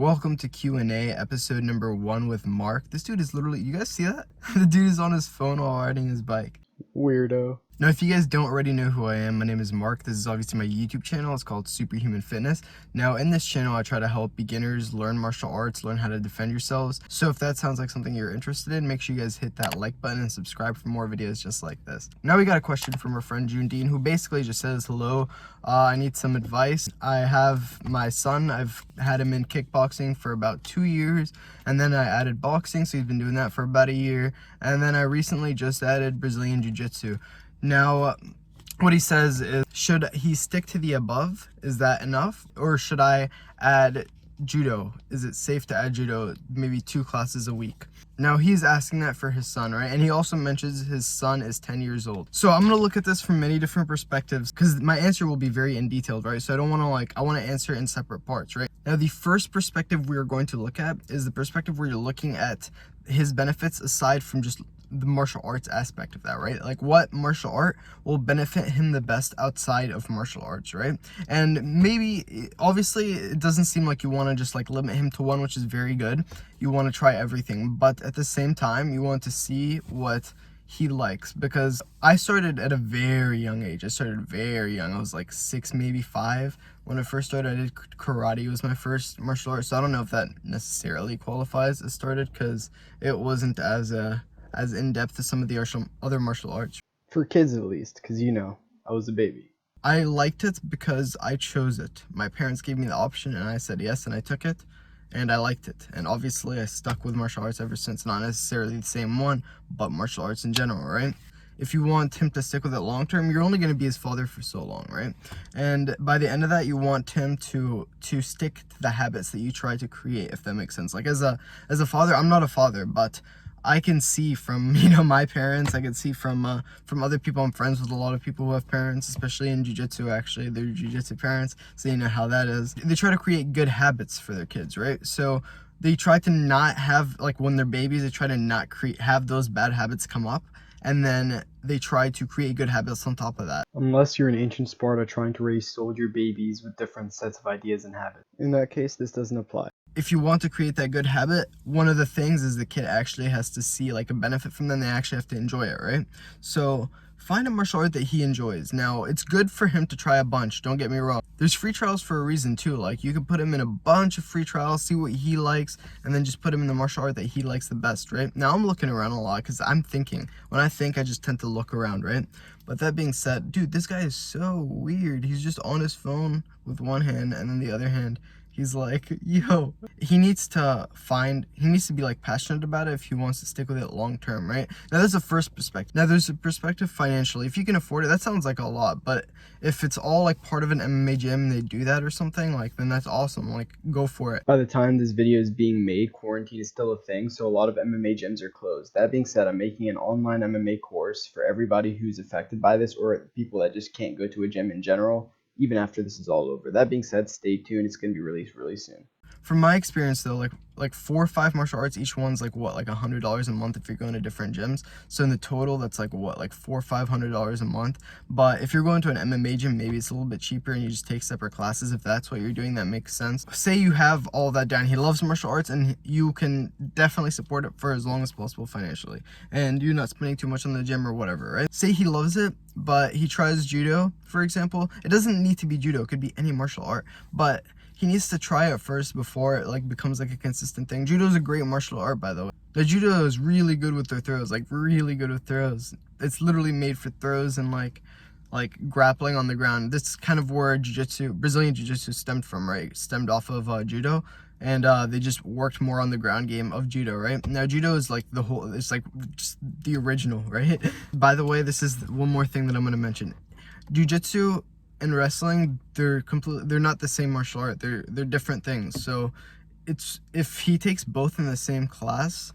Welcome to Q&A, episode number 1 with Mark. This dude is literally, you guys see that? The dude is on his phone while riding his bike. Weirdo. Now, if you guys don't already know who I am, my name is Mark. This is obviously my YouTube channel. It's called Superhuman Fitness. Now, in this channel, I try to help beginners learn martial arts, learn how to defend yourselves. So if that sounds like something you're interested in, make sure you guys hit that like button and subscribe for more videos just like this. Now, we got a question from our friend June Dean, who basically just says, hello, I need some advice. I have my son. I've had him in kickboxing for about 2 years, and then I added boxing, so he's been doing that for about a year. And then I recently just added Brazilian Jiu-Jitsu. Now, what he says is, should he stick to the above? Is that enough? Or should I add judo? Is it safe to add judo, maybe 2 classes a week? Now, he's asking that for his son, right? And he also mentions his son is 10 years old. So I'm going to look at this from many different perspectives because my answer will be very in detailed, right? So I don't want to I want to answer in separate parts, right? Now, the first perspective we're going to look at is the perspective where you're looking at his benefits aside from just the martial arts aspect of that, right? Like, what martial art will benefit him the best outside of martial arts, right? And maybe, obviously, it doesn't seem like you want to just limit him to one, which is very good. You want to try everything, but at the same time, you want to see what he likes, because I started at a very young age. I started very young. I was like 6, maybe 5. When I first started, I did karate. It was my first martial art, so I don't know if that necessarily qualifies as started, because it wasn't as in-depth as some of the other martial arts. For kids at least, because I was a baby. I liked it because I chose it. My parents gave me the option and I said yes, and I took it, and I liked it. And obviously I stuck with martial arts ever since. Not necessarily the same one, but martial arts in general, right? If you want him to stick with it long term, you're only going to be his father for so long, right? And by the end of that, you want him to stick to the habits that you try to create, if that makes sense. Like, as a father, I'm not a father, but I can see from, my parents, I can see from other people. I'm friends with a lot of people who have parents, especially in jiu-jitsu. Actually, they're jiu-jitsu parents, so you know how that is. They try to create good habits for their kids, right? So they try to not have, when they're babies, they try to not have those bad habits come up, and then they try to create good habits on top of that. Unless you're in ancient Sparta trying to raise soldier babies with different sets of ideas and habits. In that case, this doesn't apply. If you want to create that good habit, one of the things is the kid actually has to see a benefit from them. They actually have to enjoy it, right? So find a martial art that he enjoys. Now, it's good for him to try a bunch, don't get me wrong. There's free trials for a reason too. You could put him in a bunch of free trials, see what he likes, and then just put him in the martial art that he likes the best, right? Now, I'm looking around a lot because I'm thinking. When I think, I just tend to look around, right? But that being said, dude, this guy is so weird. He's just on his phone with one hand, and then the other hand, he's like, yo, he needs to be passionate about it if he wants to stick with it long term, right? Now, that's the first perspective. Now, there's a perspective financially. If you can afford it, that sounds like a lot, but if it's all part of an MMA gym and they do that or something, then that's awesome. Go for it. By the time this video is being made, quarantine is still a thing, so a lot of MMA gyms are closed. That being said, I'm making an online MMA course for everybody who's affected by this, or people that just can't go to a gym in general, even after this is all over. That being said, stay tuned. It's going to be released really soon. From my experience, though, 4 or 5 martial arts, each one's $100 a month if you're going to different gyms. So in the total, that's $400 or $500 a month. But if you're going to an MMA gym, maybe it's a little bit cheaper and you just take separate classes. If that's what you're doing, that makes sense. Say you have all that down. He loves martial arts and you can definitely support it for as long as possible financially. And you're not spending too much on the gym or whatever, right? Say he loves it, but he tries judo, for example. It doesn't need to be judo. It could be any martial art. But he needs to try it first before it becomes a consistent thing. Judo is a great martial art, by the way. The judo is really good with their throws, really good with throws. It's literally made for throws and grappling on the ground. This is kind of where Brazilian jiu-jitsu stemmed from, right? Stemmed off of judo, and they just worked more on the ground game of judo, right? Now, judo is it's just the original, right? By the way, this is one more thing that I'm going to mention. Jiu-jitsu and wrestling, they're not the same martial art. They're different things. So if he takes both in the same class,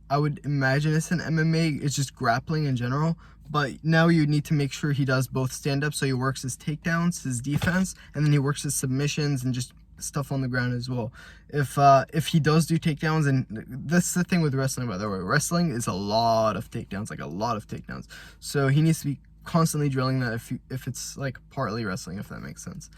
I would imagine it's an MMA. It's just grappling in general. But now you need to make sure he does both stand-up, so he works his takedowns, his defense, and then he works his submissions and just stuff on the ground as well. If he does do takedowns, and that's the thing with wrestling, by the way. Wrestling is a lot of takedowns, a lot of takedowns. So he needs to be constantly drilling that if it's partly wrestling, if that makes sense.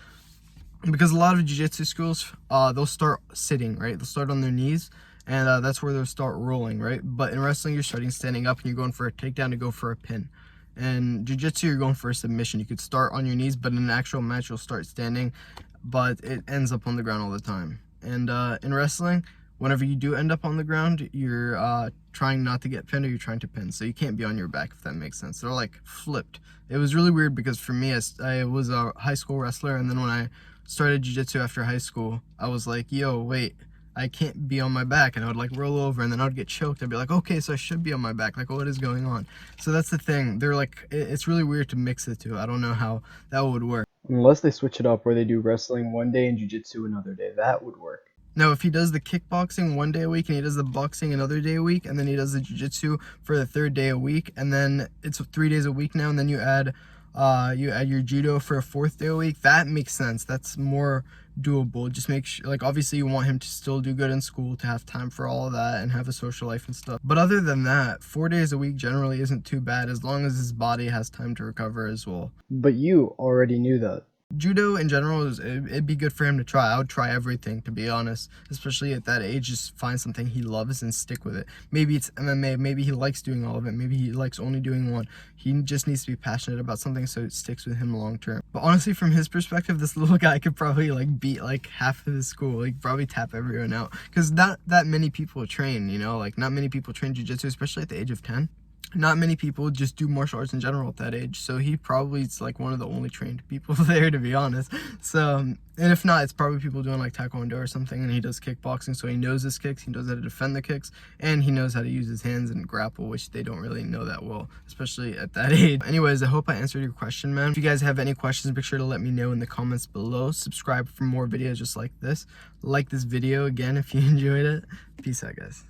because a lot of jiu-jitsu schools, they'll start sitting, right? They'll start on their knees, and that's where they'll start rolling, right? But in wrestling, you're starting standing up and you're going for a takedown to go for a pin. And jiu-jitsu, you're going for a submission. You could start on your knees, but in an actual match, you'll start standing, but it ends up on the ground all the time. And in wrestling, whenever you do end up on the ground, you're trying not to get pinned, or you're trying to pin. So you can't be on your back, if that makes sense. They're like flipped. It was really weird because for me, I was a high school wrestler, and then when I started jiu-jitsu after high school, I was like, yo, wait, I can't be on my back. And I would like roll over, and then I would get choked. I'd be like, okay, so I should be on my back. Like, what is going on? So that's the thing. They're like, it's really weird to mix the two. I don't know how that would work. Unless they switch it up where they do wrestling one day and jiu-jitsu another day. That would work. Now, if he does the kickboxing one day a week, and he does the boxing another day a week, and then he does the jiu-jitsu for the third day a week, and then it's 3 days a week now, and then you add your judo for a fourth day a week, that makes sense. That's more doable. Just make sure, like, obviously you want him to still do good in school, to have time for all of that and have a social life and stuff. But other than that, 4 days a week generally isn't too bad, as long as his body has time to recover as well. But you already knew that. Judo in general, it'd be good for him to try. I would try everything, to be honest, especially at that age. Just find something he loves and stick with it. Maybe it's MMA, maybe he likes doing all of it, maybe he likes only doing one. He just needs to be passionate about something so it sticks with him long term. But honestly, from his perspective, this little guy could probably like beat like half of his school, like probably tap everyone out, because not that many people train, you know, like not many people train jiu-jitsu, especially at the age of 10. Not many people just do martial arts in general at that age, so he probably is like one of the only trained people there, to be honest. So, and if not, it's probably people doing like taekwondo or something, and he does kickboxing, so he knows his kicks, he knows how to defend the kicks, and he knows how to use his hands and grapple, which they don't really know that well, especially at that age. Anyways, I hope I answered your question, man. If you guys have any questions, make sure to let me know in the comments below. Subscribe for more videos just like this. Like this video again if you enjoyed it. Peace out, guys.